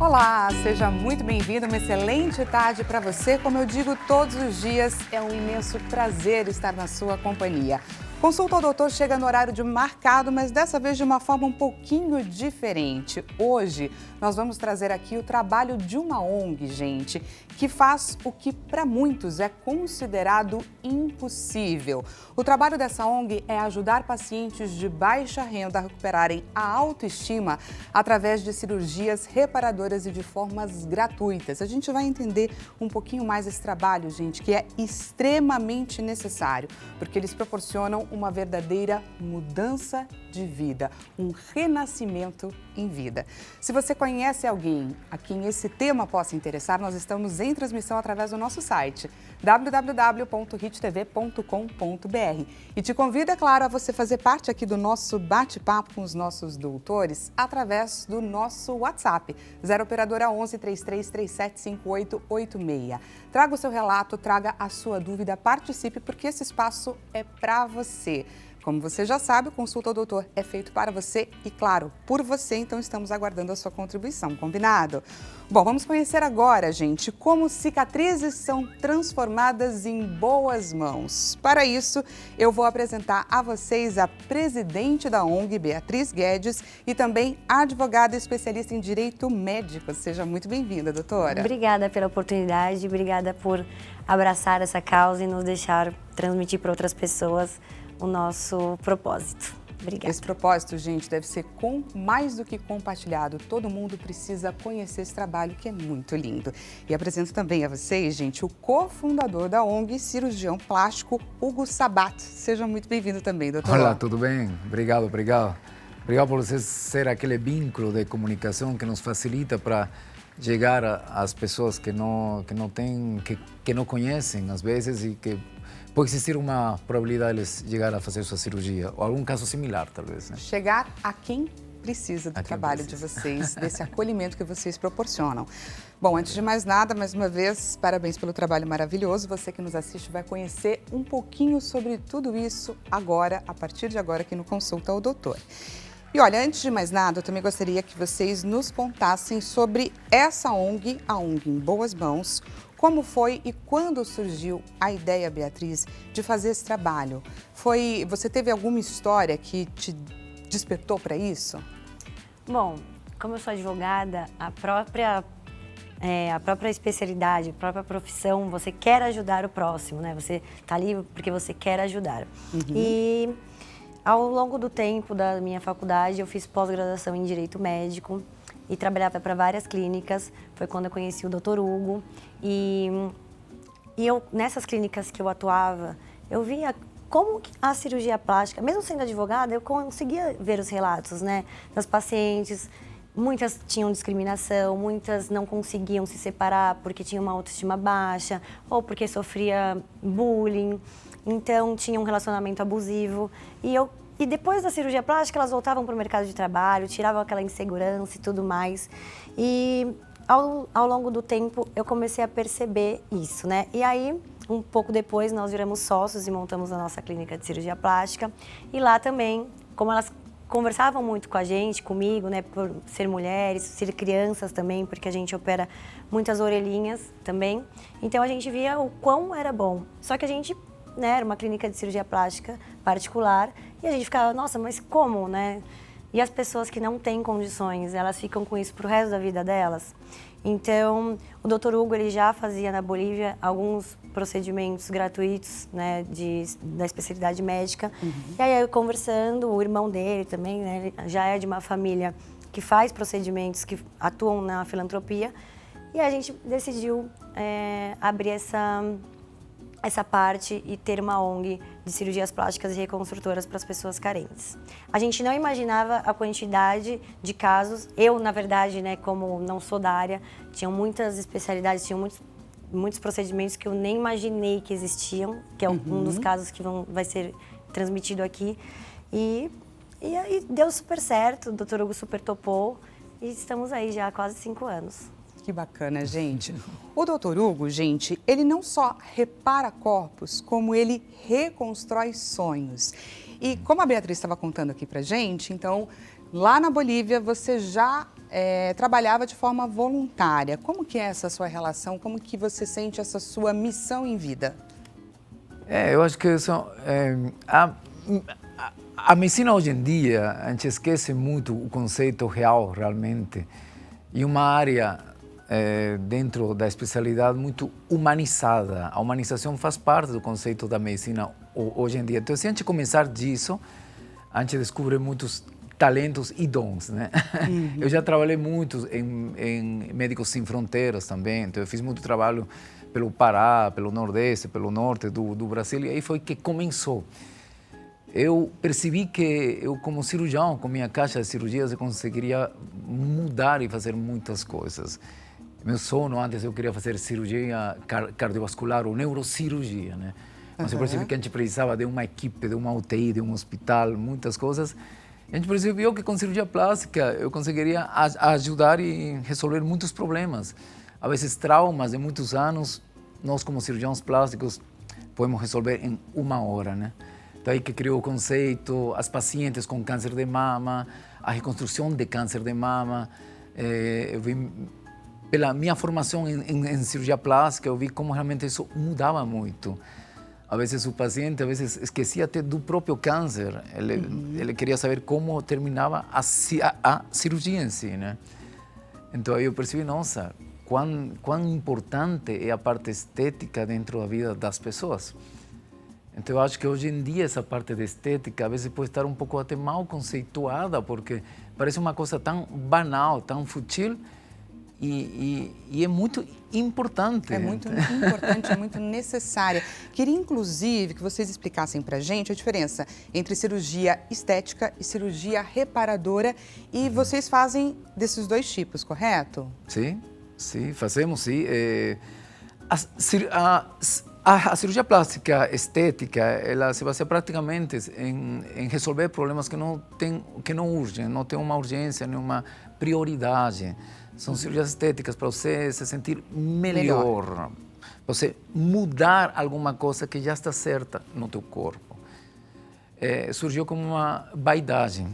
Olá, seja muito bem-vindo, uma excelente tarde para você. Como eu digo todos os dias, é um imenso prazer estar na sua companhia. Consulta ao doutor chega no horário de marcado, mas dessa vez de uma forma um pouquinho diferente. Hoje nós vamos trazer aqui o trabalho de uma ONG, gente, que faz o que para muitos é considerado impossível. O trabalho dessa ONG é ajudar pacientes de baixa renda a recuperarem a autoestima através de cirurgias reparadoras e de formas gratuitas. A gente vai entender um pouquinho mais esse trabalho, gente, que é extremamente necessário, porque eles proporcionam uma verdadeira mudança de vida, um renascimento em vida. Se você conhece alguém a quem esse tema possa interessar, nós estamos em transmissão através do nosso site www.hittv.com.br e te convido, é claro, a você fazer parte aqui do nosso bate-papo com os nossos doutores através do nosso WhatsApp 0 operadora 11 3337 5886. Traga o seu relato, traga a sua dúvida, participe porque esse espaço é para você. Como você já sabe, o Consulta ao Doutor é feito para você e, claro, por você, então estamos aguardando a sua contribuição, combinado? Bom, vamos conhecer agora, gente, como cicatrizes são transformadas em boas mãos. Para isso, eu vou apresentar a vocês a presidente da ONG, Beatriz Guedes, e também advogada especialista em direito médico. Seja muito bem-vinda, doutora. Obrigada pela oportunidade, obrigada por abraçar essa causa e nos deixar transmitir para outras pessoas o nosso propósito. Obrigada. Esse propósito, gente, deve ser mais do que compartilhado. Todo mundo precisa conhecer esse trabalho que é muito lindo. E apresento também a vocês, gente, o cofundador da ONG, cirurgião plástico, Hugo Sabat. Seja muito bem-vindo também, doutor. Olá, tudo bem? Obrigado. Obrigado por você ser aquele vínculo de comunicação que nos facilita para chegar às pessoas que não conhecem, às vezes, e que pode existir uma probabilidade de eles chegar a fazer sua cirurgia, ou algum caso similar, talvez. Né? Chegar a quem precisa do trabalho de vocês, desse acolhimento que vocês proporcionam. Bom, antes de mais nada, mais uma vez, parabéns pelo trabalho maravilhoso. Você que nos assiste vai conhecer um pouquinho sobre tudo isso agora, a partir de agora, aqui no Consulta ao Doutor. E olha, antes de mais nada, eu também gostaria que vocês nos contassem sobre essa ONG, a ONG Em Boas Mãos. Como foi e quando surgiu a ideia, Beatriz, de fazer esse trabalho? Você teve alguma história que te despertou para isso? Bom, como eu sou advogada, a própria especialidade, a própria profissão, você quer ajudar o próximo, né? Você está ali porque você quer ajudar. Uhum. E ao longo do tempo da minha faculdade, eu fiz pós-graduação em Direito Médico e trabalhava para várias clínicas. Foi quando eu conheci o Dr. Hugo. E eu, nessas clínicas que eu atuava, eu via como a cirurgia plástica, mesmo sendo advogada, eu conseguia ver os relatos, né, das pacientes. Muitas tinham discriminação, muitas não conseguiam se separar porque tinham uma autoestima baixa ou porque sofria bullying, então tinha um relacionamento abusivo. E depois da cirurgia plástica, elas voltavam para o mercado de trabalho, tiravam aquela insegurança e tudo mais. E ao longo do tempo, eu comecei a perceber isso, né? E aí, um pouco depois, nós viramos sócios e montamos a nossa clínica de cirurgia plástica. E lá também, como elas conversavam muito com a gente, comigo, né? Por ser mulheres, ser crianças também, porque a gente opera muitas orelhinhas também. Então, a gente via o quão era bom. Só que a gente, né, era uma clínica de cirurgia plástica particular e a gente ficava, nossa, mas como, né? E as pessoas que não têm condições, elas ficam com isso pro resto da vida delas. Então, o Dr. Hugo, ele já fazia na Bolívia alguns procedimentos gratuitos, né, da especialidade médica. Uhum. E aí, eu conversando, o irmão dele também, né, ele já é de uma família que faz procedimentos, que atuam na filantropia. E a gente decidiu abrir essa parte e ter uma ONG de cirurgias plásticas e reconstrutoras para as pessoas carentes. A gente não imaginava a quantidade de casos. Eu, na verdade, né, como não sou da área, tinham muitas especialidades, tinham muitos procedimentos que eu nem imaginei que existiam, que é um dos casos que vai ser transmitido aqui. E aí deu super certo, o Dr. Hugo super topou e estamos aí já há quase 5 anos. Que bacana, gente. O Dr. Hugo, gente, ele não só repara corpos, como ele reconstrói sonhos. E como a Beatriz estava contando aqui pra gente, então, lá na Bolívia você já trabalhava de forma voluntária. Como que é essa sua relação? Como que você sente essa sua missão em vida? Eu acho que a medicina hoje em dia, a gente esquece muito o conceito real, realmente, e uma área dentro da especialidade muito humanizada. A humanização faz parte do conceito da medicina hoje em dia. Então, se a gente começar disso, a gente descobre muitos talentos e dons, né? Uhum. Eu já trabalhei muito em Médicos Sem Fronteiras também, então eu fiz muito trabalho pelo Pará, pelo Nordeste, pelo Norte do Brasil, e aí foi que começou. Eu percebi que eu, como cirurgião, com minha caixa de cirurgias, eu conseguiria mudar e fazer muitas coisas. Meu sonho antes, eu queria fazer cirurgia cardiovascular ou neurocirurgia, né? Mas eu percebi que a gente precisava de uma equipe, de uma UTI, de um hospital, muitas coisas. A gente percebeu que com cirurgia plástica eu conseguiria ajudar e resolver muitos problemas. Às vezes traumas de muitos anos, nós como cirurgiões plásticos podemos resolver em 1 hora, né? Daí que criou o conceito, as pacientes com câncer de mama, a reconstrução de câncer de mama. Eu vi, pela minha formação em cirurgia plástica, eu vi como realmente isso mudava muito. Às vezes o paciente esquecia até do próprio câncer. Ele queria saber como terminava a cirurgia em si, né? Então aí eu percebi, nossa, quão importante é a parte estética dentro da vida das pessoas. Então eu acho que hoje em dia essa parte de estética às vezes pode estar um pouco até mal conceituada, porque parece uma coisa tão banal, tão fútil, e é muito importante. É muito importante, é muito necessária. Queria, inclusive, que vocês explicassem pra gente a diferença entre cirurgia estética e cirurgia reparadora. E vocês fazem desses dois tipos, correto? Sim, fazemos, sim. A cirurgia plástica estética, ela se baseia praticamente em resolver problemas que não urgem, não tem uma urgência, nenhuma prioridade. São cirurgias estéticas para você se sentir melhor, para você mudar alguma coisa que já está certa no teu corpo. Surgiu como uma vaidade,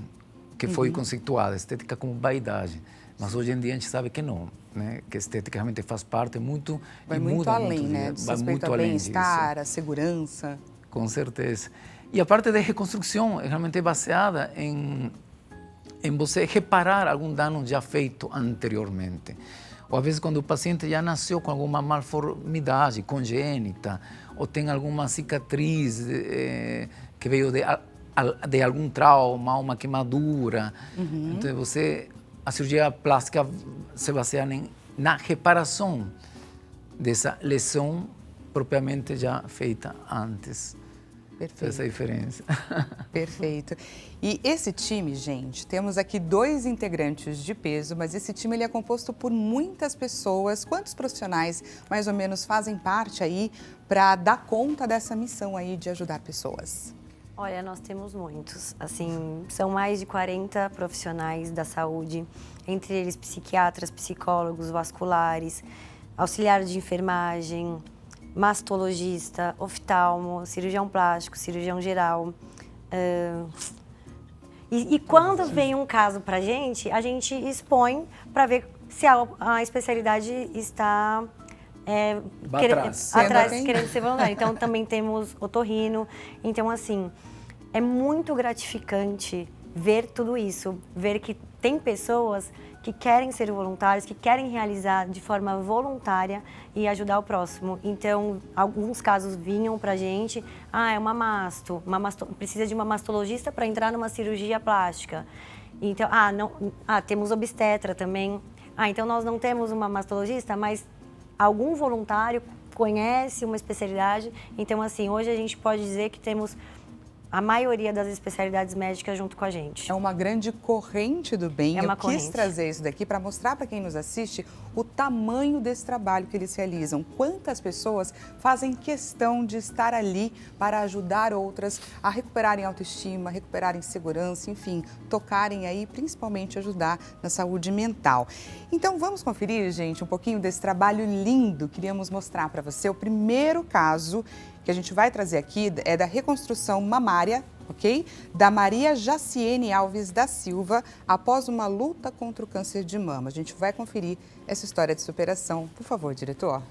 que foi conceituada, estética como vaidade. Mas hoje em dia a gente sabe que não, né? Que estética realmente faz parte muito vai e muito muda além, muito, né? Vai muito além disso. Bem-estar, a segurança. Com certeza. E a parte de reconstrução realmente é baseada em você reparar algum dano já feito anteriormente. Ou às vezes quando o paciente já nasceu com alguma malformidade congênita, ou tem alguma cicatriz que veio de algum trauma, uma queimadura. Então a cirurgia plástica se baseia na reparação dessa lesão propriamente já feita antes. Perfeito. Essa é a diferença. Perfeito. E esse time, gente, temos aqui 2 integrantes de peso, mas esse time ele é composto por muitas pessoas. Quantos profissionais, mais ou menos, fazem parte aí para dar conta dessa missão aí de ajudar pessoas? Olha, nós temos muitos. Assim, são mais de 40 profissionais da saúde, entre eles psiquiatras, psicólogos, vasculares, auxiliar de enfermagem, mastologista, oftalmo, cirurgião plástico, cirurgião geral. E quando vem um caso para a gente expõe para ver se a especialidade está atrás querendo ser voluntária. Então, também temos otorrino. Então, assim, é muito gratificante ver tudo isso, ver que tem pessoas que querem ser voluntários, que querem realizar de forma voluntária e ajudar o próximo. Então, alguns casos vinham pra gente, é uma precisa de uma mastologista para entrar numa cirurgia plástica. Então, temos obstetra também. Então nós não temos uma mastologista, mas algum voluntário conhece uma especialidade. Então, assim, hoje a gente pode dizer que temos a maioria das especialidades médicas junto com a gente. É uma grande corrente do bem. Eu quis trazer isso daqui para mostrar para quem nos assiste o tamanho desse trabalho que eles realizam. Quantas pessoas fazem questão de estar ali para ajudar outras a recuperarem autoestima, recuperarem segurança, enfim, tocarem aí, principalmente ajudar na saúde mental. Então vamos conferir, gente, um pouquinho desse trabalho lindo. Queríamos mostrar para você o primeiro caso que a gente vai trazer aqui é da reconstrução mamária ok? Da Maria Jaciene Alves da Silva, após uma luta contra o câncer de mama. A gente vai conferir essa história de superação. Por favor, diretor.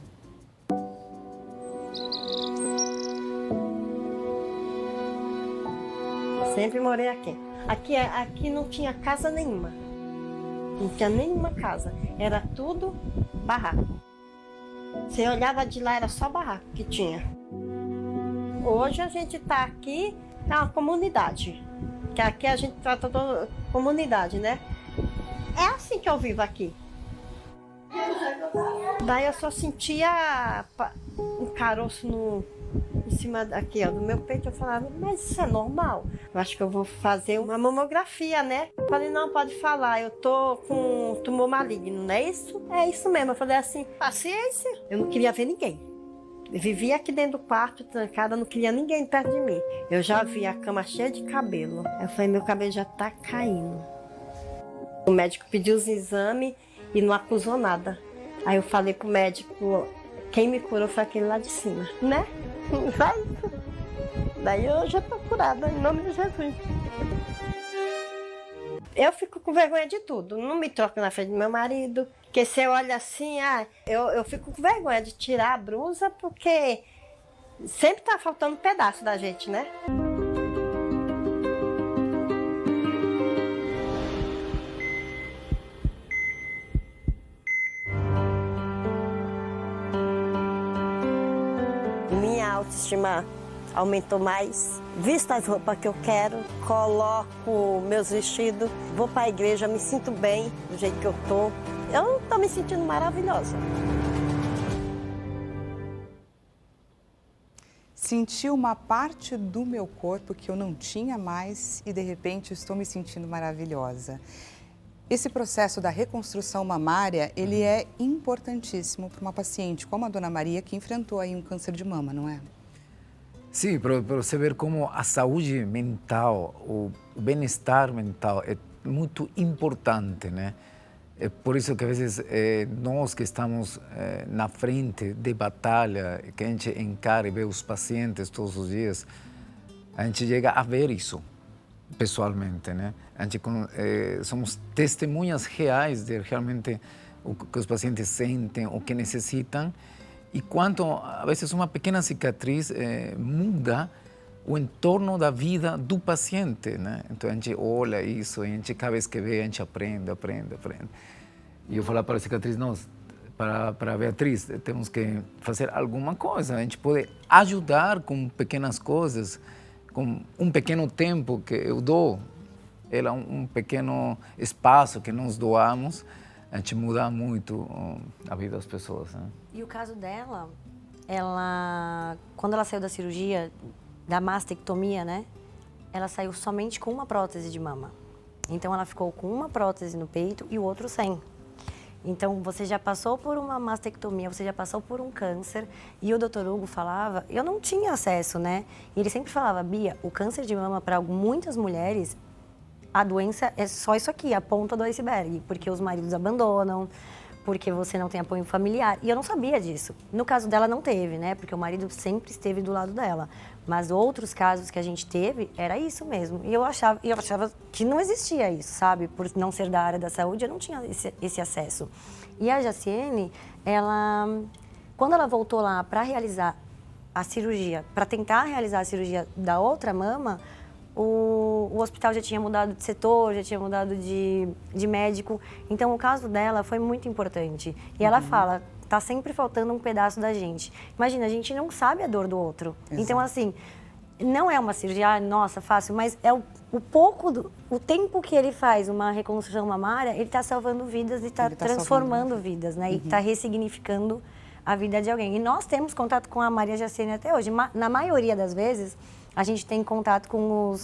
Sempre morei aqui. Aqui não tinha casa nenhuma. Não tinha nenhuma casa. Era tudo barraco. Você olhava de lá, era só barraco que tinha. Hoje a gente está aqui, é uma comunidade. Que aqui a gente trata da comunidade, né? É assim que eu vivo aqui. Daí eu só sentia um caroço em cima daqui, ó, do meu peito. Eu falava, mas isso é normal? Eu acho que eu vou fazer uma mamografia, né? Eu falei, não, pode falar, eu tô com tumor maligno, não é isso? É isso mesmo. Eu falei assim, paciência. Eu não queria ver ninguém. Eu vivia aqui dentro do quarto, trancada, não queria ninguém perto de mim. Eu já vi a cama cheia de cabelo. Eu falei, meu cabelo já tá caindo. O médico pediu os exames e não acusou nada. Aí eu falei pro médico, quem me curou foi aquele lá de cima, né? Vai. Daí eu já tô curada, em nome de Jesus. Eu fico com vergonha de tudo, não me troco na frente do meu marido, porque você olha assim, eu fico com vergonha de tirar a blusa, porque sempre tá faltando um pedaço da gente, né? Minha autoestima aumentou mais. Visto as roupas que eu quero, coloco meus vestidos, vou para a igreja, me sinto bem do jeito que eu tô. Eu tô me sentindo maravilhosa. Senti uma parte do meu corpo que eu não tinha mais e, de repente, estou me sentindo maravilhosa. Esse processo da reconstrução mamária, ele é importantíssimo para uma paciente como a Dona Maria, que enfrentou aí um câncer de mama, não é? Sim, para você ver como a saúde mental, o bem-estar mental é muito importante, né? É por isso que, às vezes, nós que estamos na frente de batalha, que a gente encara e vê os pacientes todos os dias, a gente chega a ver isso pessoalmente, né? A gente somos testemunhas reais de realmente o que os pacientes sentem, o que necessitam, e quanto, a vezes, uma pequena cicatriz muda o entorno da vida do paciente, né? Então a gente olha isso, e a gente, cada vez que vê, a gente aprende. E eu falo para a cicatriz, para a Beatriz, temos que fazer alguma coisa, a gente pode ajudar com pequenas coisas, com um pequeno tempo que eu dou, ela um pequeno espaço que nós doamos, a gente muda muito a vida das pessoas, né? E o caso dela, quando ela saiu da cirurgia, da mastectomia, né? Ela saiu somente com uma prótese de mama. Então ela ficou com uma prótese no peito e o outro sem. Então você já passou por uma mastectomia, você já passou por um câncer, e o Dr. Hugo falava, eu não tinha acesso, né? E ele sempre falava, Bia, o câncer de mama para muitas mulheres, a doença é só isso aqui, a ponta do iceberg, porque os maridos abandonam, porque você não tem apoio familiar. E eu não sabia disso. No caso dela não teve, né? Porque o marido sempre esteve do lado dela. Mas outros casos que a gente teve, era isso mesmo. E eu achava que não existia isso, sabe? Por não ser da área da saúde, eu não tinha esse acesso. E a Jaciene, quando ela voltou lá para realizar a cirurgia, para tentar realizar a cirurgia da outra mama, o hospital já tinha mudado de setor, já tinha mudado de médico. Então, o caso dela foi muito importante. E ela fala, tá sempre faltando um pedaço da gente. Imagina, a gente não sabe a dor do outro. Exato. Então, assim, não é uma cirurgia, nossa, fácil, mas é o tempo que ele faz uma reconstrução mamária, ele está salvando vidas e está transformando vidas, né? E está ressignificando a vida de alguém. E nós temos contato com a Maria Jaciene até hoje. Na maioria das vezes, a gente tem contato com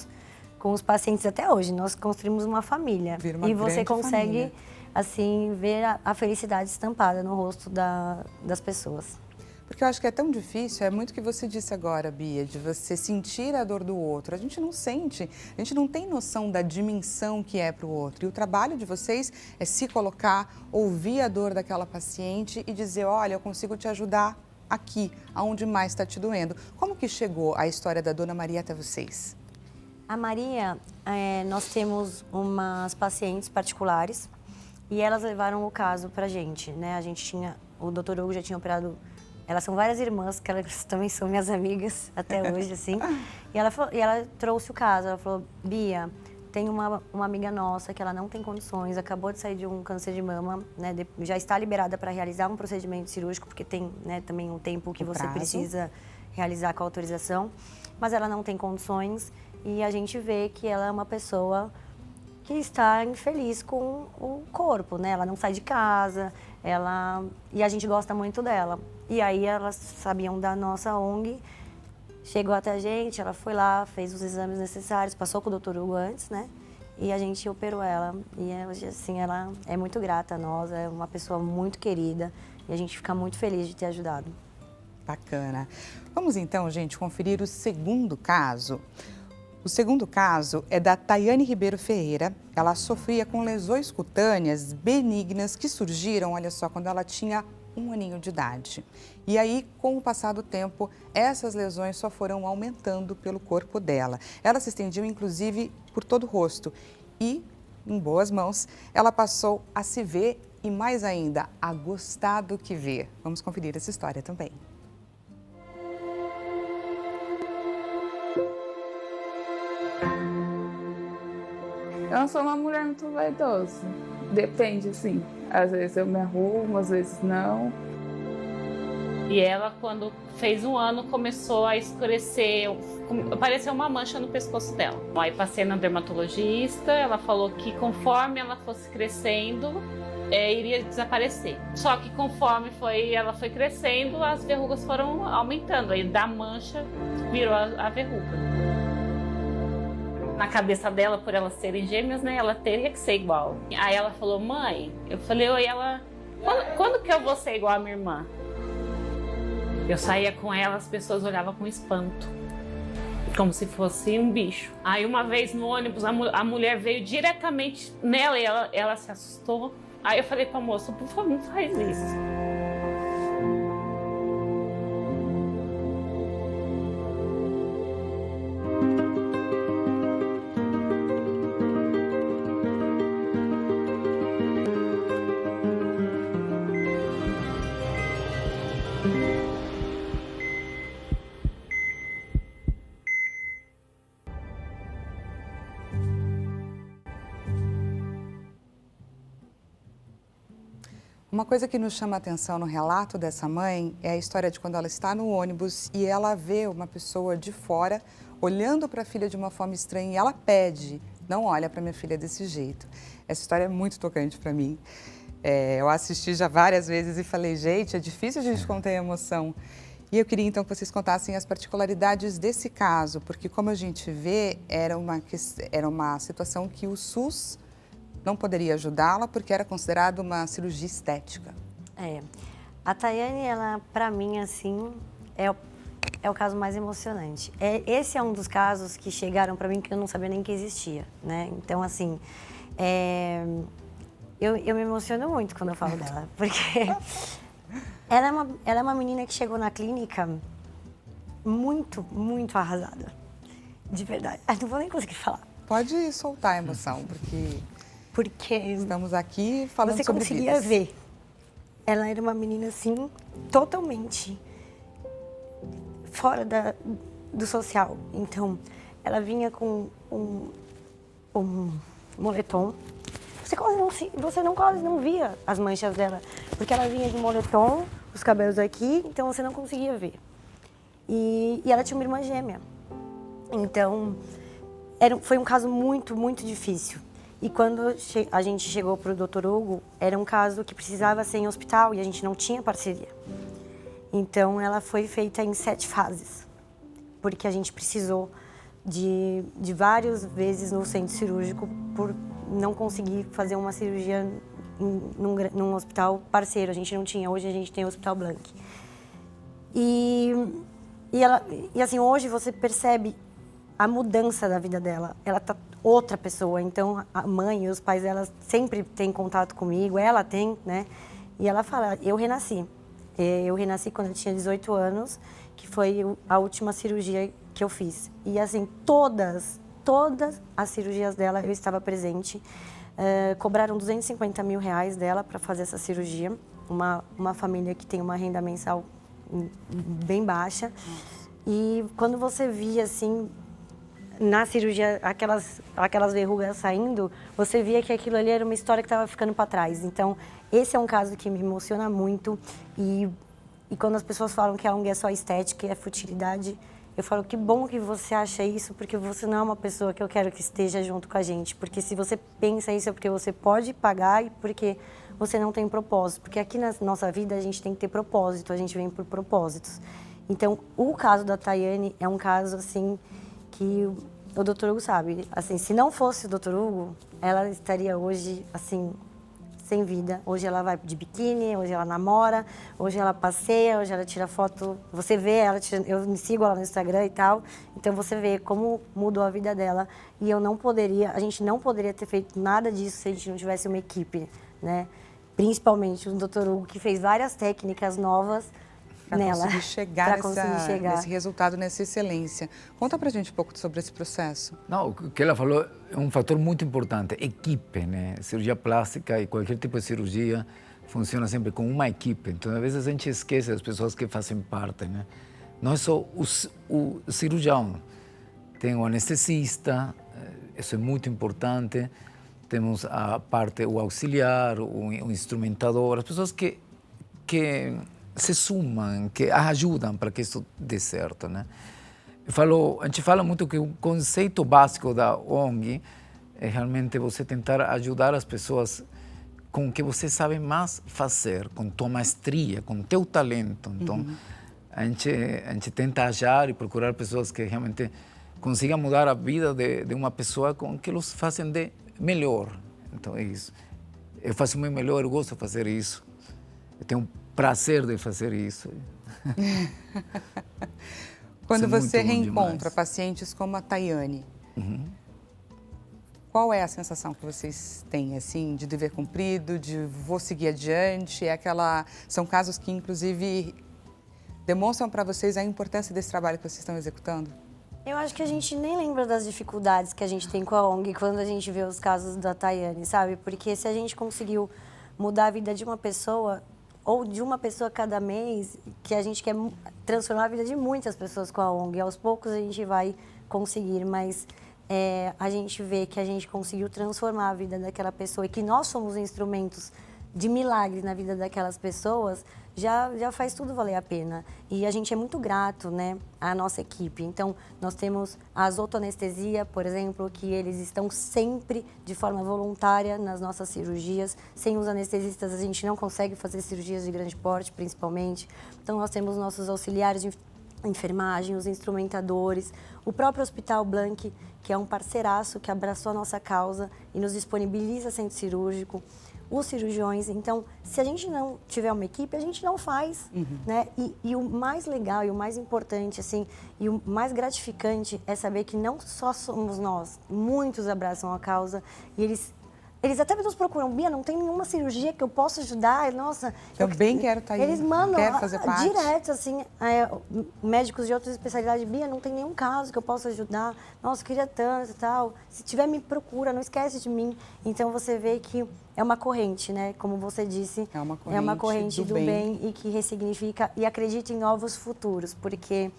os pacientes até hoje. Nós construímos uma família. E você consegue, família. assim, ver a felicidade estampada no rosto das pessoas. Porque eu acho que é tão difícil, é muito o que você disse agora, Bia, de você sentir a dor do outro. A gente não sente, a gente não tem noção da dimensão que é para o outro. E o trabalho de vocês é se colocar, ouvir a dor daquela paciente e dizer, olha, eu consigo te ajudar aqui, aonde mais está te doendo. Como que chegou a história da Dona Maria até vocês? A Maria, nós temos umas pacientes particulares e elas levaram o caso pra gente, né? A gente tinha, o Dr. Hugo já tinha operado, elas são várias irmãs, que elas também são minhas amigas até hoje, assim. E ela trouxe o caso, ela falou, Bia, tem uma amiga nossa que ela não tem condições, acabou de sair de um câncer de mama, né? Já está liberada para realizar um procedimento cirúrgico, porque tem, né, também um tempo que você precisa realizar com a autorização, mas ela não tem condições e a gente vê que ela é uma pessoa que está infeliz com o corpo, né? Ela não sai de casa, e a gente gosta muito dela. E aí elas sabiam da nossa ONG, chegou até a gente, ela foi lá, fez os exames necessários, passou com o Dr. Hugo antes, né? E a gente operou ela. E assim, ela é muito grata a nós, é uma pessoa muito querida e a gente fica muito feliz de ter ajudado. Bacana. Vamos então, gente, conferir o segundo caso. O segundo caso é da Tayane Ribeiro Ferreira. Ela sofria com lesões cutâneas benignas que surgiram, olha só, quando ela tinha 1 aninho de idade. E aí, com o passar do tempo, essas lesões só foram aumentando pelo corpo dela. Ela se estendiu, inclusive, por todo o rosto. E, em boas mãos, ela passou a se ver e, mais ainda, a gostar do que vê. Vamos conferir essa história também. Eu não sou uma mulher muito vaidosa. Depende, assim. Às vezes eu me arrumo, às vezes não. E ela, quando fez 1 ano, começou a escurecer, apareceu uma mancha no pescoço dela. Aí passei na dermatologista, ela falou que conforme ela fosse crescendo, iria desaparecer. Só que conforme ela foi crescendo, as verrugas foram aumentando. Aí da mancha virou a verruga. Na cabeça dela, por elas serem gêmeas, né, ela teria que ser igual. Aí ela falou, mãe, eu falei, oi, ela, quando que eu vou ser igual a minha irmã? Eu saía com ela, as pessoas olhavam com espanto, como se fosse um bicho. Aí uma vez no ônibus, a mulher veio diretamente nela e ela se assustou. Aí eu falei pra moça, por favor, não faz isso. Uma coisa que nos chama a atenção no relato dessa mãe é a história de quando ela está no ônibus e ela vê uma pessoa de fora olhando para a filha de uma forma estranha e ela pede, não olha para minha filha desse jeito. Essa história é muito tocante para mim. Eu assisti já várias vezes e falei, gente, é difícil a gente conter a emoção. E eu queria então que vocês contassem as particularidades desse caso, porque como a gente vê, era uma situação que o SUS não poderia ajudá-la porque era considerado uma cirurgia estética. A Tayane, ela, para mim, assim, é o caso mais emocionante. Esse é um dos casos que chegaram para mim que eu não sabia nem que existia, né? Então, assim, eu me emociono muito quando eu falo dela, porque ela é uma menina que chegou na clínica muito, muito arrasada, de verdade. Não vou nem conseguir falar. Pode soltar a emoção, porque estamos aqui falando sobre vidas. Você conseguia ver. Ela era uma menina, assim, totalmente fora do social. Então, ela vinha com um moletom. Você quase não via as manchas dela, porque ela vinha de moletom, os cabelos aqui, então você não conseguia ver. E ela tinha uma irmã gêmea. Então, foi um caso muito, muito difícil. E quando a gente chegou para o Dr. Hugo, era um caso que precisava ser em hospital e a gente não tinha parceria. Então, ela foi feita em 7 fases, porque a gente precisou de várias vezes no centro cirúrgico por não conseguir fazer uma cirurgia num hospital parceiro. A gente não tinha, hoje a gente tem o Hospital Blank. E assim, hoje você percebe a mudança da vida dela. Ela tá outra pessoa, então a mãe e os pais dela sempre têm contato comigo, ela tem, né? E ela fala, eu renasci. Eu renasci quando eu tinha 18 anos, que foi a última cirurgia que eu fiz. E assim, todas todas as cirurgias dela eu estava presente. Cobraram R$250 mil dela para fazer essa cirurgia. Uma família que tem uma renda mensal bem baixa. E quando você via, assim, na cirurgia, aquelas verrugas saindo, você via que aquilo ali era uma história que estava ficando para trás. Então, esse é um caso que me emociona muito. E quando as pessoas falam que a ONG é só estética e é futilidade, eu falo, que bom que você acha isso, porque você não é uma pessoa que eu quero que esteja junto com a gente. Porque se você pensa isso é porque você pode pagar e porque você não tem propósito. Porque aqui na nossa vida a gente tem que ter propósito, a gente vem por propósitos. Então, o caso da Tayane é um caso, assim, que o Dr. Hugo sabe. Assim, se não fosse o Dr. Hugo, ela estaria hoje, assim, sem vida. Hoje ela vai de biquíni, hoje ela namora, hoje ela passeia, hoje ela tira foto. Você vê ela, eu me sigo ela no Instagram e tal. Então você vê como mudou a vida dela. E a gente não poderia ter feito nada disso se a gente não tivesse uma equipe, né? Principalmente o Dr. Hugo, que fez várias técnicas novas nela. Conseguir chegar chegar nesse resultado, nessa excelência. Conta pra gente um pouco sobre esse processo. Não, o que ela falou é um fator muito importante, equipe, né? Cirurgia plástica e qualquer tipo de cirurgia funciona sempre com uma equipe. Então, às vezes a gente esquece das pessoas que fazem parte, né? Não é só o cirurgião, tem o anestesista, isso é muito importante. Temos a parte, o auxiliar, o instrumentador, as pessoas que se sumam, que ajudam para que isso dê certo, né? A gente fala muito que o conceito básico da ONG é realmente você tentar ajudar as pessoas com o que você sabe mais fazer, com tua maestria, com teu talento. Então, a gente tenta achar e procurar pessoas que realmente consigam mudar a vida de uma pessoa com que eles fazem de melhor. Então, é isso. Eu faço o meu melhor, eu gosto de fazer isso. Eu tenho prazer de fazer isso. Quando Isso é você muito bom reencontra demais. pacientes como a Tayane, qual é a sensação que vocês têm, assim, de dever cumprido, de vou seguir adiante? São casos que, inclusive, demonstram para vocês a importância desse trabalho que vocês estão executando? Eu acho que a gente nem lembra das dificuldades que a gente tem com a ONG quando a gente vê os casos da Tayane, sabe? Porque se a gente conseguiu mudar a vida de uma pessoa, ou de uma pessoa cada mês, que a gente quer transformar a vida de muitas pessoas com a ONG. Aos poucos a gente vai conseguir, mas a gente vê que a gente conseguiu transformar a vida daquela pessoa e que nós somos instrumentos de milagres na vida daquelas pessoas, já faz tudo valer a pena. E a gente é muito grato, né, à nossa equipe. Então, nós temos a Azotoanestesia, por exemplo, que eles estão sempre de forma voluntária nas nossas cirurgias. Sem os anestesistas, a gente não consegue fazer cirurgias de grande porte, principalmente. Então, nós temos nossos auxiliares de enfermagem, os instrumentadores, o próprio Hospital Blank, que é um parceiraço que abraçou a nossa causa e nos disponibiliza centro cirúrgico, os cirurgiões. Então, se a gente não tiver uma equipe, a gente não faz, né? E o mais legal e o mais importante, assim, e o mais gratificante é saber que não só somos nós, muitos abraçam a causa e eles até nos procuram, Bia, não tem nenhuma cirurgia que eu possa ajudar, nossa... Também quero estar aí, Eles mandam quero fazer parte. Direto, assim, médicos de outras especialidades, Bia, não tem nenhum caso que eu possa ajudar, nossa, eu queria tanto e tal, se tiver me procura, não esquece de mim. Então você vê que é uma corrente, né, como você disse, é uma corrente do bem e que ressignifica e acredita em novos futuros, porque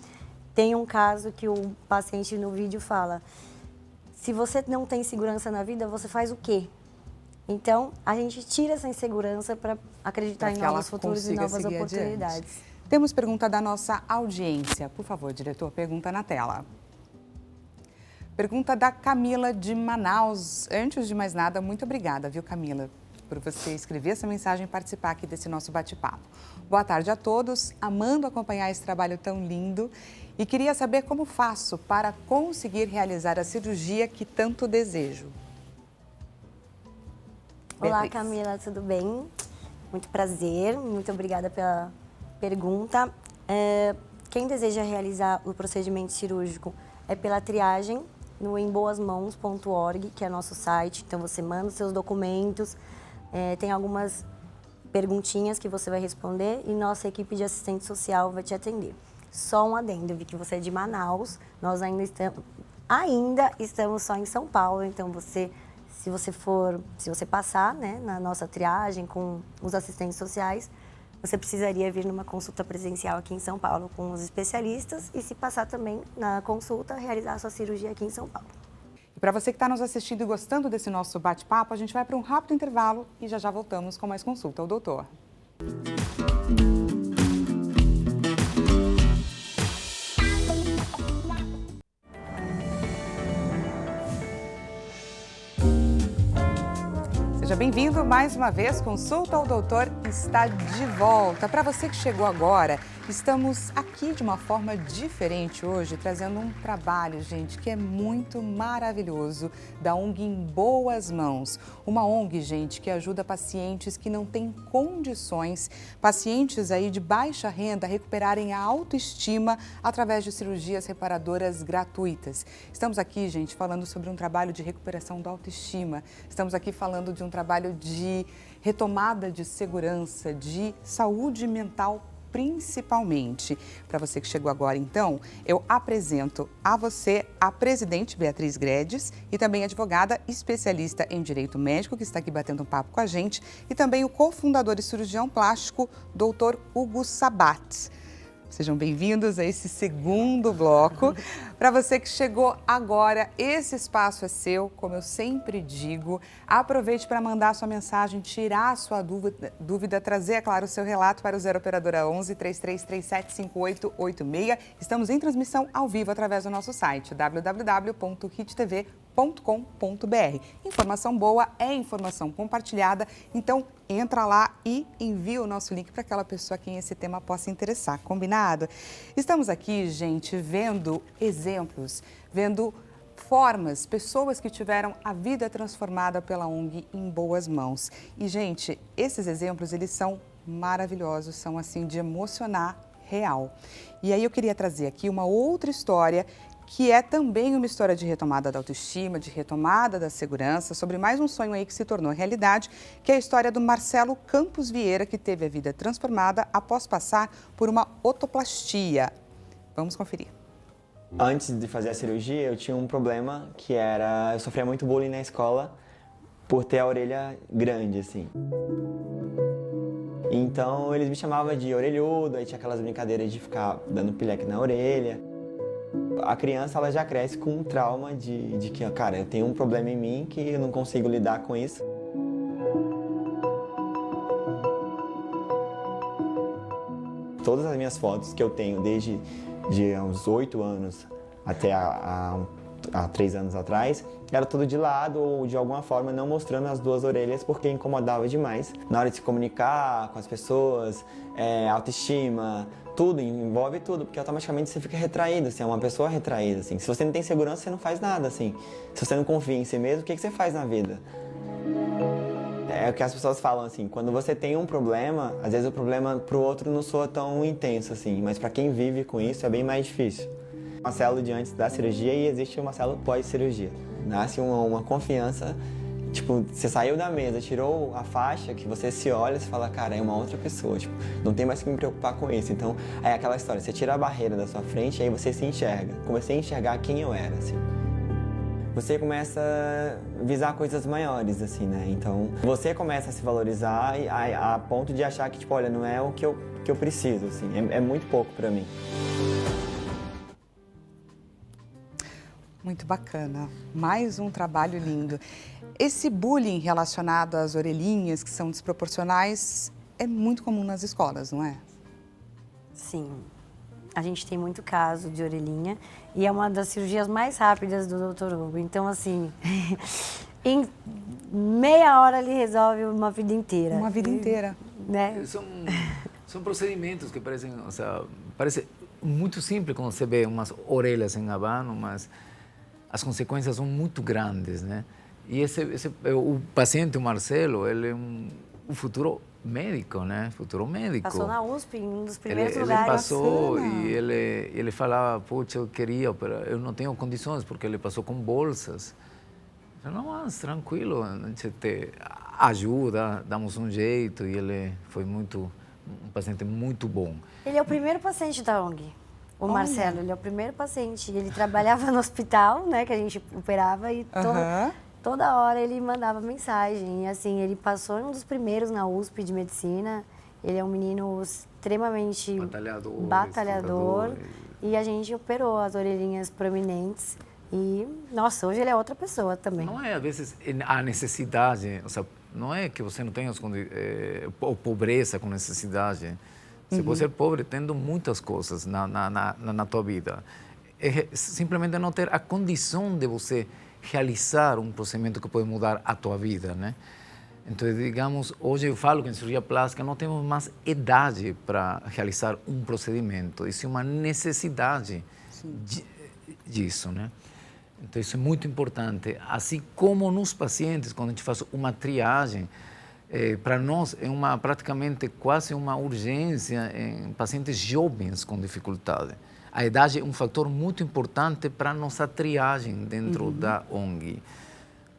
tem um caso que o paciente no vídeo fala, se você não tem segurança na vida, você faz o quê? Então, a gente tira essa insegurança para acreditar em novos futuros e novas oportunidades. Adiante. Temos pergunta da nossa audiência. Por favor, diretor, pergunta na tela. Pergunta da Camila de Manaus. Antes de mais nada, muito obrigada, viu, Camila, por você escrever essa mensagem e participar aqui desse nosso bate-papo. Boa tarde a todos, amando acompanhar esse trabalho tão lindo e queria saber como faço para conseguir realizar a cirurgia que tanto desejo. Olá, Camila, tudo bem? Muito prazer, muito obrigada pela pergunta. Quem deseja realizar o procedimento cirúrgico é pela triagem no emboasmãos.org, que é nosso site. Então, você manda os seus documentos, tem algumas perguntinhas que você vai responder e nossa equipe de assistente social vai te atender. Só um adendo, eu vi que você é de Manaus, nós ainda Ainda estamos só em São Paulo, então se você passar, né, na nossa triagem com os assistentes sociais, você precisaria vir numa consulta presencial aqui em São Paulo com os especialistas e se passar também na consulta, realizar a sua cirurgia aqui em São Paulo. E para você que está nos assistindo e gostando desse nosso bate-papo, a gente vai para um rápido intervalo e já voltamos com mais consulta ao doutor. Seja bem-vindo mais uma vez. Consulta ao Doutor está de volta. Para você que chegou agora, estamos aqui de uma forma diferente hoje, trazendo um trabalho, gente, que é muito maravilhoso, da ONG Em Boas Mãos. Uma ONG, gente, que ajuda pacientes que não têm condições, pacientes aí de baixa renda, a recuperarem a autoestima através de cirurgias reparadoras gratuitas. Estamos aqui, gente, falando sobre um trabalho de recuperação da autoestima. Estamos aqui falando de um trabalho de retomada de segurança, de saúde mental principalmente. Para você que chegou agora, então, eu apresento a você a presidente Beatriz Gredes e também a advogada especialista em direito médico, que está aqui batendo um papo com a gente, e também o cofundador e cirurgião plástico, Dr. Hugo Sabat. Sejam bem-vindos a esse segundo bloco. Para você que chegou agora, esse espaço é seu, como eu sempre digo. Aproveite para mandar sua mensagem, tirar a sua dúvida, trazer, é claro, o seu relato para o 0 Operadora 11 3337 5886. Estamos em transmissão ao vivo através do nosso site www.hittv.com.br. Informação boa é informação compartilhada, então entra lá e envia o nosso link para aquela pessoa a quem esse tema possa interessar, combinado? Estamos aqui, gente, vendo exemplos, vendo formas, pessoas que tiveram a vida transformada pela ONG Em Boas Mãos. E, gente, esses exemplos, eles são maravilhosos, são assim de emocionar real. E aí eu queria trazer aqui uma outra história que é também uma história de retomada da autoestima, de retomada da segurança, sobre mais um sonho aí que se tornou realidade, que é a história do Marcelo Campos Vieira, que teve a vida transformada após passar por uma otoplastia. Vamos conferir. Antes de fazer a cirurgia, eu tinha um problema que era, eu sofria muito bullying na escola por ter a orelha grande, assim. Então eles me chamavam de orelhudo, aí tinha aquelas brincadeiras de ficar dando pileque na orelha. A criança, ela já cresce com um trauma de que, cara, eu tenho um problema em mim que eu não consigo lidar com isso. Todas as minhas fotos que eu tenho desde uns 8 anos até há 3 anos atrás, era tudo de lado ou de alguma forma não mostrando as duas orelhas porque incomodava demais. Na hora de se comunicar com as pessoas, autoestima, tudo, envolve tudo, porque automaticamente você fica retraído, assim, é uma pessoa retraída, assim. Se você não tem segurança, você não faz nada, assim. Se você não confia em si mesmo, o que você faz na vida? É o que as pessoas falam, assim, quando você tem um problema, às vezes o problema pro outro não soa tão intenso, assim, mas para quem vive com isso é bem mais difícil. Marcelo de antes da cirurgia e existe o Marcelo pós-cirurgia. Nasce uma confiança. Tipo, você saiu da mesa, tirou a faixa, que você se olha e fala, cara, é uma outra pessoa, tipo, não tem mais que me preocupar com isso. Então, é aquela história, você tira a barreira da sua frente e aí você se enxerga. Comecei a enxergar quem eu era, assim. Você começa a visar coisas maiores, assim, né? Então, você começa a se valorizar a ponto de achar que, tipo, olha, não é o que eu preciso, assim, é muito pouco pra mim. Muito bacana, mais um trabalho lindo. Esse bullying relacionado às orelhinhas, que são desproporcionais, é muito comum nas escolas, não é? Sim, a gente tem muito caso de orelhinha e é uma das cirurgias mais rápidas do Dr. Hugo. Então, assim, em meia hora ele resolve uma vida inteira. Uma vida inteira. Né? São procedimentos que parecem, o sea, parece muito simples quando você vê umas orelhas em abano, mas as consequências são muito grandes, né? E o paciente, o Marcelo, ele é um futuro médico, né? Futuro médico. Passou na USP, em um dos primeiros lugares. Ele passou e ele falava, puxa, eu queria, eu não tenho condições, porque ele passou com bolsas. Eu falei, não, mas tranquilo, a gente te ajuda, damos um jeito. E ele foi um paciente muito bom. Ele é o primeiro paciente da ONG. O Marcelo, ele é o primeiro paciente. Ele trabalhava no hospital, né, que a gente operava e toda hora ele mandava mensagem. E assim, ele passou um dos primeiros na USP de medicina. Ele é um menino extremamente batalhador. E a gente operou as orelhinhas proeminentes. E, nossa, hoje ele é outra pessoa também. Não é, às vezes, a necessidade, ou seja, não é que você não tenha ou pobreza com necessidade. Você pode ser pobre tendo muitas coisas na tua vida. É simplesmente não ter a condição de você realizar um procedimento que pode mudar a tua vida, né? Então, digamos, hoje eu falo que em cirurgia plástica não temos mais idade para realizar um procedimento. Isso é uma necessidade disso, né? Então, isso é muito importante. Assim como nos pacientes, quando a gente faz uma triagem, para nós é praticamente quase uma urgência em pacientes jovens com dificuldade. A idade é um fator muito importante para a nossa triagem dentro da ONG.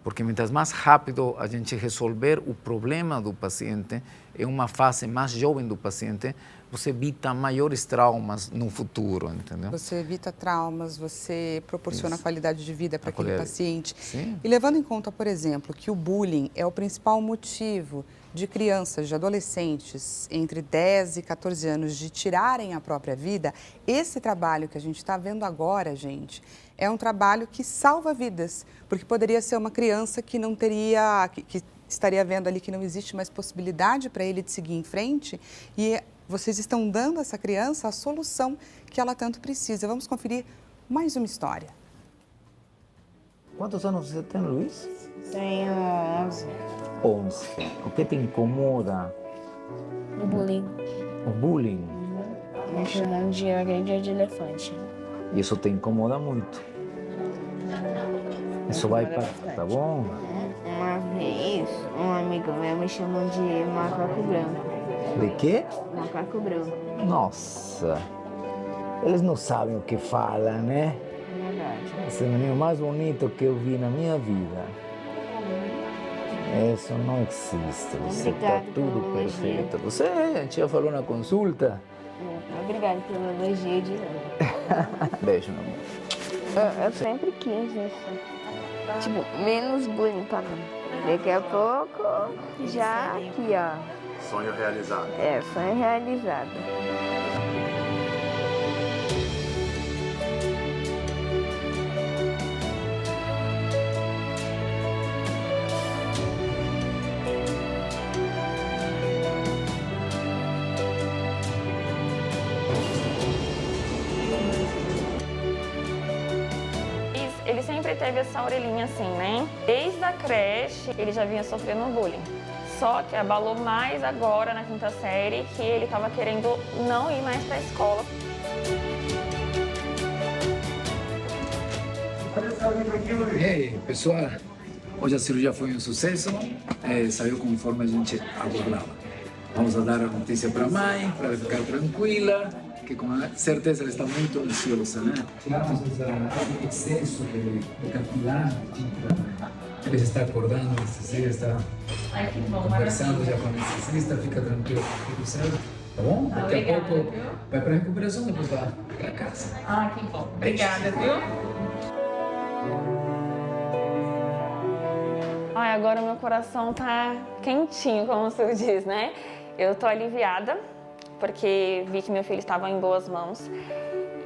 Porque mientras mais rápido a gente resolver o problema do paciente, em uma fase mais jovem do paciente, você evita maiores traumas no futuro, entendeu? Você evita traumas, você proporciona qualidade de vida para aquele paciente. Sim. E levando em conta, por exemplo, que o bullying é o principal motivo de crianças, de adolescentes entre 10 e 14 anos de tirarem a própria vida, esse trabalho que a gente está vendo agora, gente, é um trabalho que salva vidas, porque poderia ser uma criança que não teria, que estaria vendo ali que não existe mais possibilidade para ele de seguir em frente e vocês estão dando a essa criança a solução que ela tanto precisa. Vamos conferir mais uma história. Quantos anos você tem, Luiz? Tenho 11. 11. O que te incomoda? O bullying. O bullying? Me chamam de orelha de elefante. Isso te incomoda muito. Isso vai para... Tá bom? Uma vez, um amigo meu me chamou de macaco branco. De quê? Macaco branco. Nossa. Eles não sabem o que falam, né? É verdade. Esse menino mais bonito que eu vi na minha vida. Isso não existe. Você está tudo perfeito. Você, a gente já falou na consulta. Obrigada pelo elogio de novo. Beijo, meu amor. Eu sempre quis isso. Tipo, menos bullying pra mim. Daqui a pouco, já aqui, ó. Sonho realizado. É, sonho realizado. Ele sempre teve essa orelhinha assim, né? Desde a creche, ele já vinha sofrendo bullying. Só que abalou mais agora, na quinta série, que ele estava querendo não ir mais para a escola. E aí, pessoal, hoje a cirurgia foi um sucesso, saiu conforme a gente acordava. Vamos dar a notícia para a mãe, para ela ficar tranquila, que com certeza ela está muito ansiosa, né? Tiramos esse excesso de cartilagem, ele já está acordando, o anestesista está conversando já com o anestesista, fica tranquilo, tudo certo? Tá bom? Daqui a pouco vai para a recuperação, depois vai para casa. Ah, que bom. Obrigada, viu? Ai, agora meu coração tá quentinho, como você diz, né? Eu tô aliviada, porque vi que meu filho estava em boas mãos.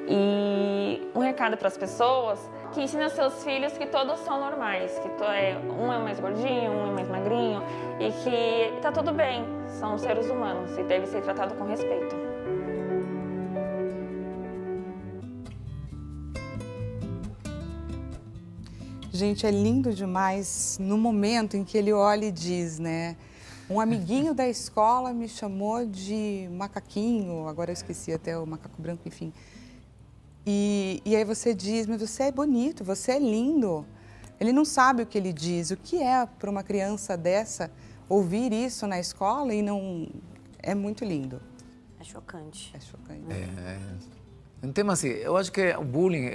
E um recado para as pessoas, que ensina seus filhos que todos são normais, que um é mais gordinho, um é mais magrinho, e que tá tudo bem, são seres humanos e deve ser tratado com respeito. Gente, é lindo demais no momento em que ele olha e diz, né? Um amiguinho da escola me chamou de macaquinho, agora eu esqueci até o macaco branco, enfim. E aí você diz, mas você é bonito, você é lindo. Ele não sabe o que ele diz. O que é para uma criança dessa ouvir isso na escola e não... É muito lindo. É chocante. É chocante. Um tema assim, eu acho que o bullying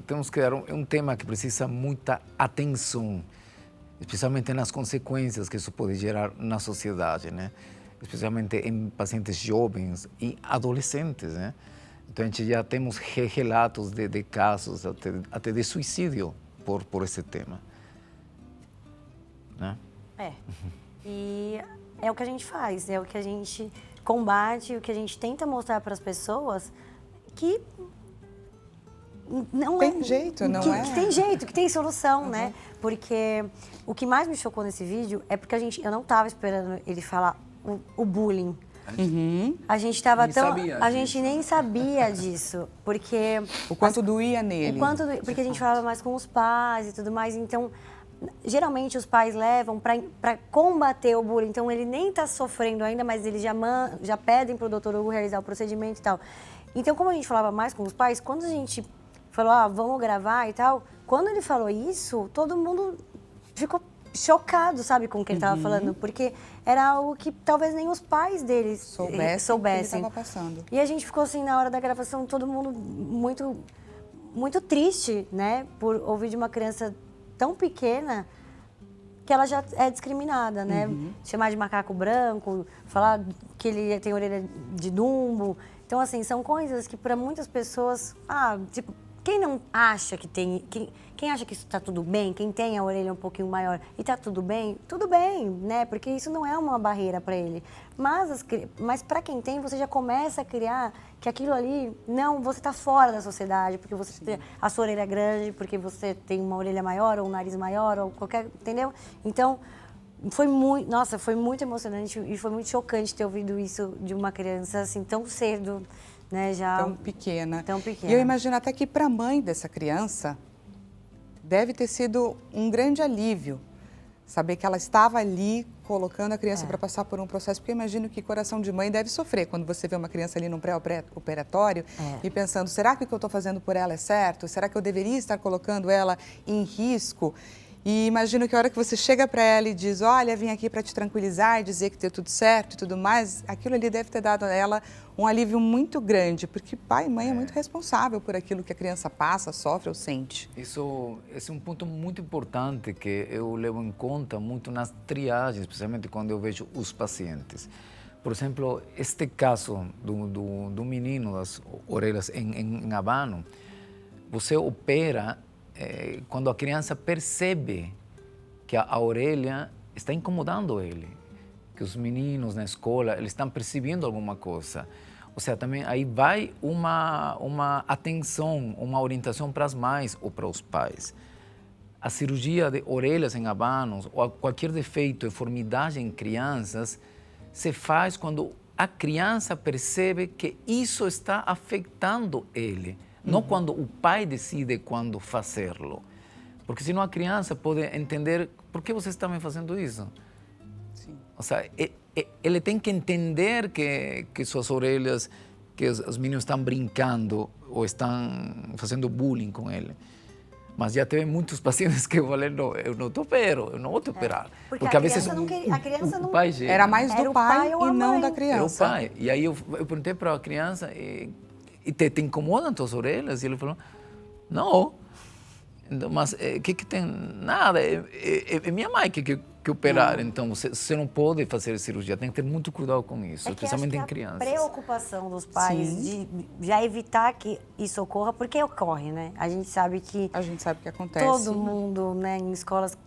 temos que dar um tema que precisa muita atenção, especialmente nas consequências que isso pode gerar na sociedade, né? Especialmente em pacientes jovens e adolescentes, né? Então, a gente já temos relatos de casos até de suicídio por esse tema. Né? E é o que a gente faz, é o que a gente combate, o que a gente tenta mostrar para as pessoas que não tem jeito, não é? Que tem jeito, que tem solução, né? Porque o que mais me chocou nesse vídeo é porque eu não estava esperando ele falar o bullying. A gente estava a gente nem sabia disso, porque o quanto doía nele. Porque a gente falava mais com os pais e tudo mais, então geralmente os pais levam para combater o bullying, então ele nem está sofrendo ainda, mas eles já pedem para o Dr. Hugo realizar o procedimento e tal. Então, como a gente falava mais com os pais, quando a gente falou, vamos gravar e tal, quando ele falou isso, todo mundo ficou chocado, sabe, com o que ele estava falando, porque era algo que talvez nem os pais deles soubessem. O que ele estava passando. E a gente ficou assim, na hora da gravação, todo mundo muito, muito triste, né, por ouvir de uma criança tão pequena que ela já é discriminada, né? Chamar de macaco branco, falar que ele tem orelha de dumbo. Então, assim, são coisas que para muitas pessoas, tipo, quem não acha que tem, quem acha que isso tá tudo bem, quem tem a orelha um pouquinho maior e tá tudo bem, né? Porque isso não é uma barreira para ele. Mas para quem tem, você já começa a criar que aquilo ali, não, você tá fora da sociedade, porque você tem a sua orelha grande, porque você tem uma orelha maior ou um nariz maior ou qualquer, entendeu? Então, foi muito emocionante e foi muito chocante ter ouvido isso de uma criança assim tão cedo, né, já tão pequena. E eu imagino até que para a mãe dessa criança deve ter sido um grande alívio saber que ela estava ali colocando a criança para passar por um processo, porque eu imagino que coração de mãe deve sofrer quando você vê uma criança ali num pré-operatório e pensando, será que o que eu estou fazendo por ela é certo? Será que eu deveria estar colocando ela em risco? E imagino que a hora que você chega para ela e diz, olha, vim aqui para te tranquilizar e dizer que deu tudo certo e tudo mais, aquilo ali deve ter dado a ela um alívio muito grande, porque pai e mãe é muito responsável por aquilo que a criança passa, sofre ou sente. Esse é um ponto muito importante que eu levo em conta muito nas triagens, especialmente quando eu vejo os pacientes. Por exemplo, este caso do menino das orelhas em abano, você opera quando a criança percebe que a orelha está incomodando ele, que os meninos na escola eles estão percebendo alguma coisa. Ou seja, também aí vai uma atenção, uma orientação para as mães ou para os pais. A cirurgia de orelhas em abanos ou qualquer defeito, deformidade em crianças, se faz quando a criança percebe que isso está afetando ele. Não quando o pai decide quando fazê-lo. Porque senão a criança pode entender por que você está me fazendo isso. Sim. Ou seja, ele tem que entender que suas orelhas, que os meninos estão brincando ou estão fazendo bullying com ele. Mas já teve muitos pacientes que eu falei, não, eu não te opero, eu não vou te operar. Porque às vezes a criança não... Era mais do pai e não da criança. Era o pai. E aí eu perguntei para a criança... E te incomodam tuas orelhas? E ele falou, não. Mas que tem? Nada, é minha mãe que operar. Então, você não pode fazer cirurgia, tem que ter muito cuidado com isso, especialmente em crianças. A preocupação dos pais de já evitar que isso ocorra, porque ocorre, né? A gente sabe que acontece. Todo mundo, né, em escolas,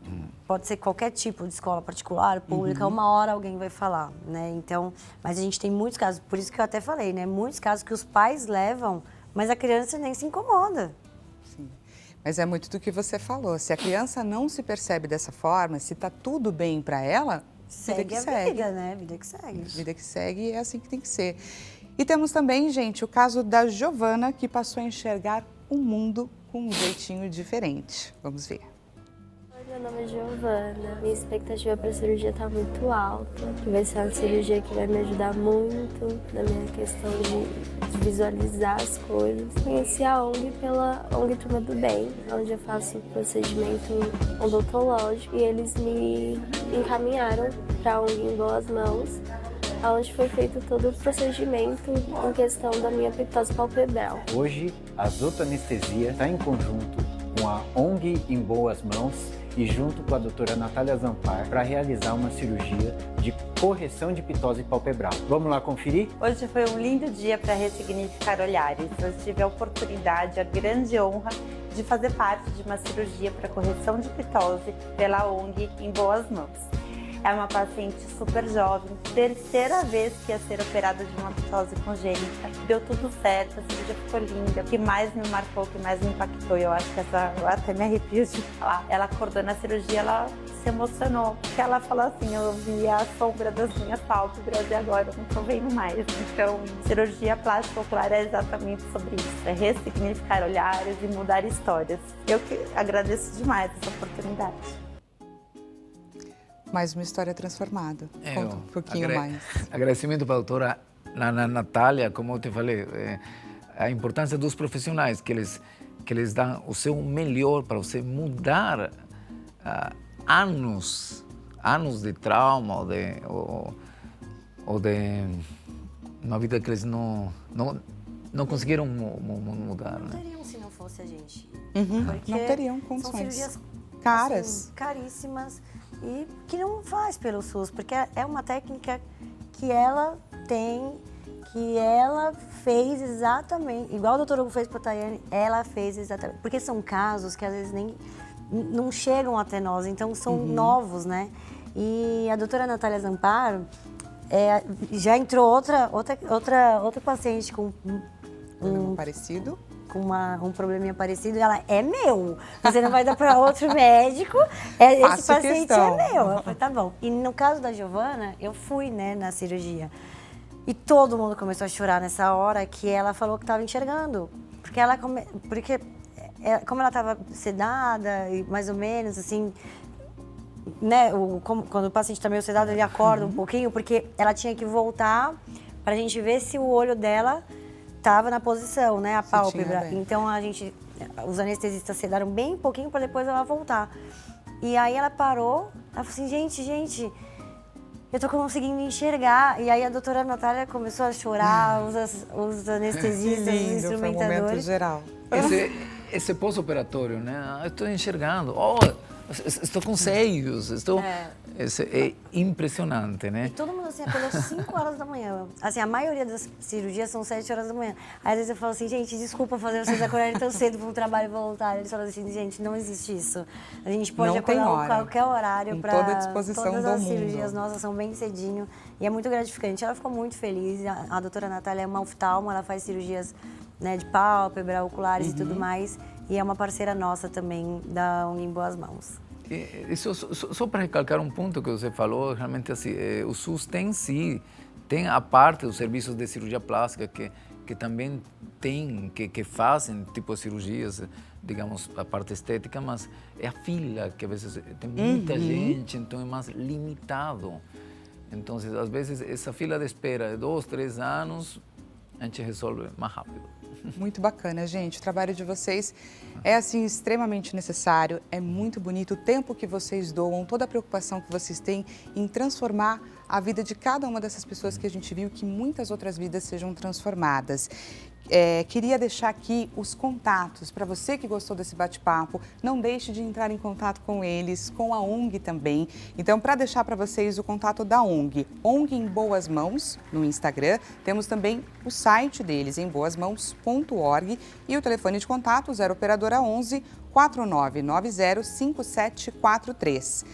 pode ser qualquer tipo de escola particular, pública, uma hora alguém vai falar, né? Então, mas a gente tem muitos casos, por isso que eu até falei, né? Muitos casos que os pais levam, mas a criança nem se incomoda. Mas é muito do que você falou. Se a criança não se percebe dessa forma, se está tudo bem para ela, segue a vida, né? Vida que segue. Vida que segue é assim que tem que ser. E temos também, gente, o caso da Giovana, que passou a enxergar o mundo com um jeitinho diferente. Vamos ver. Meu nome é Giovana. Minha expectativa para a cirurgia está muito alta. Vai ser uma cirurgia que vai me ajudar muito na minha questão de visualizar as coisas. Conheci a ONG pela ONG Turma do Bem, onde eu faço procedimento odontológico, e eles me encaminharam para a ONG Em Boas Mãos, onde foi feito todo o procedimento em questão da minha apoptose palpebral. Hoje, a Zoto Anestesia está em conjunto com a ONG Em Boas Mãos e junto com a doutora Natália Zampar para realizar uma cirurgia de correção de pitose palpebral. Vamos lá conferir? Hoje foi um lindo dia para ressignificar olhares. Eu tive a oportunidade, a grande honra de fazer parte de uma cirurgia para correção de pitose pela ONG Em Boas Mãos. É uma paciente super jovem, terceira vez que ia ser operada de uma pitose congênita. Deu tudo certo, a cirurgia ficou linda. O que mais me marcou, o que mais me impactou, eu acho que eu até me arrepio de falar. Ela acordou na cirurgia, ela se emocionou, porque ela falou assim, eu vi a sombra das minhas pálpebras e agora eu não tô vendo mais. Então, cirurgia plástica ocular é exatamente sobre isso, é ressignificar olhares e mudar histórias. Eu que agradeço demais essa oportunidade. Mais uma história transformada. Conta um pouquinho mais. Agradecimento para a doutora Natália, como eu te falei, a importância dos profissionais, que eles dão o seu melhor para você mudar anos de trauma ou de uma vida que eles não conseguiram mudar. Não teriam se não fosse a gente. Não teriam condições. São cirurgias caras. Assim, caríssimas e que não faz pelo SUS, porque é uma técnica que ela tem, que ela fez exatamente, igual o doutor Hugo fez para a Tayane, ela fez exatamente, porque são casos que às vezes nem não chegam até nós, então são novos, né? E a doutora Natália Zampar, já entrou outra paciente com parecido? Com um probleminha parecido, ela é meu. Você não vai dar para outro médico, esse paciente é meu. Eu falei, tá bom. E no caso da Giovana, eu fui, né, na cirurgia. E todo mundo começou a chorar nessa hora que ela falou que estava enxergando. Porque como ela estava sedada, e mais ou menos, assim, né, quando o paciente está meio sedado, ele acorda um pouquinho, porque ela tinha que voltar para a gente ver se o olho dela estava na posição, né, a pálpebra. Então os anestesistas sedaram bem pouquinho para depois ela voltar. E aí ela parou, ela falou assim, gente, eu tô conseguindo enxergar. E aí a doutora Natália começou a chorar, os anestesistas, os instrumentadores. Foi um momento geral. Esse pós-operatório, né? Eu estou enxergando. Estou com seios. É impressionante, né? E todo mundo assim, acordou 5 horas da manhã. Assim, a maioria das cirurgias são 7 horas da manhã. Aí, às vezes eu falo assim, gente, desculpa fazer vocês acordarem tão cedo para um trabalho voluntário. Eles falam assim, gente, não existe isso. A gente pode acordar a qualquer horário para toda a disposição todas do as mundo. Cirurgias nossas são bem cedinho e é muito gratificante. Ela ficou muito feliz. A doutora Natália é uma oftalmo, ela faz cirurgias, né, de pálpebra, oculares e tudo mais. E é uma parceira nossa também da ONG Em Boas Mãos. Só para recalcar um ponto que você falou, realmente assim, o SUS tem a parte dos serviços de cirurgia plástica que também que fazem tipo de cirurgias, digamos, a parte estética, mas é a fila que às vezes tem muita gente, então é mais limitado. Então, às vezes, essa fila de espera de 2, 3 anos, a gente resolve mais rápido. Muito bacana, gente. O trabalho de vocês é, assim, extremamente necessário, é muito bonito. O tempo que vocês doam, toda a preocupação que vocês têm em transformar a vida de cada uma dessas pessoas que a gente viu, que muitas outras vidas sejam transformadas. Queria deixar aqui os contatos para você que gostou desse bate-papo. Não deixe de entrar em contato com eles, com a ONG também. Então, para deixar para vocês o contato da ONG, ONG Em Boas Mãos, no Instagram. Temos também o site deles, emboasmãos.org, e o telefone de contato 0 operadora 11 4990 5743.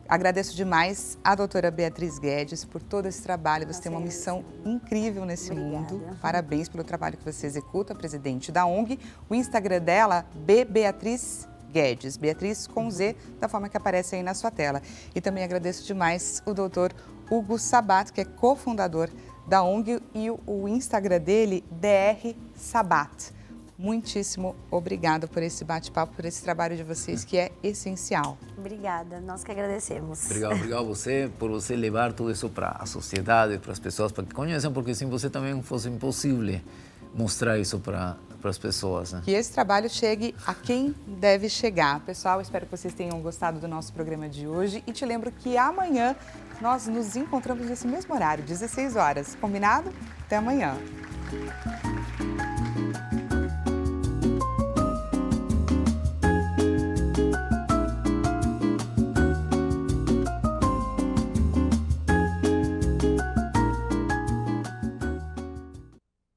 Agradeço demais a doutora Beatriz Guedes por todo esse trabalho. Você tem uma missão incrível nesse mundo. Parabéns pelo trabalho que você executa, presidente da ONG. O Instagram dela, Beatriz Guedes, Beatriz com Z, da forma que aparece aí na sua tela. E também agradeço demais o doutor Hugo Sabato, que é cofundador da ONG, e o Instagram dele, DR Sabat. Muitíssimo obrigada por esse bate-papo, por esse trabalho de vocês, que é essencial. Obrigada, nós que agradecemos. Obrigado a você por você levar tudo isso para a sociedade, para as pessoas, para que conheçam, porque sem você também fosse impossível mostrar isso para as pessoas. Né? Que esse trabalho chegue a quem deve chegar. Pessoal, espero que vocês tenham gostado do nosso programa de hoje e te lembro que amanhã nós nos encontramos nesse mesmo horário, 16 horas. Combinado? Até amanhã.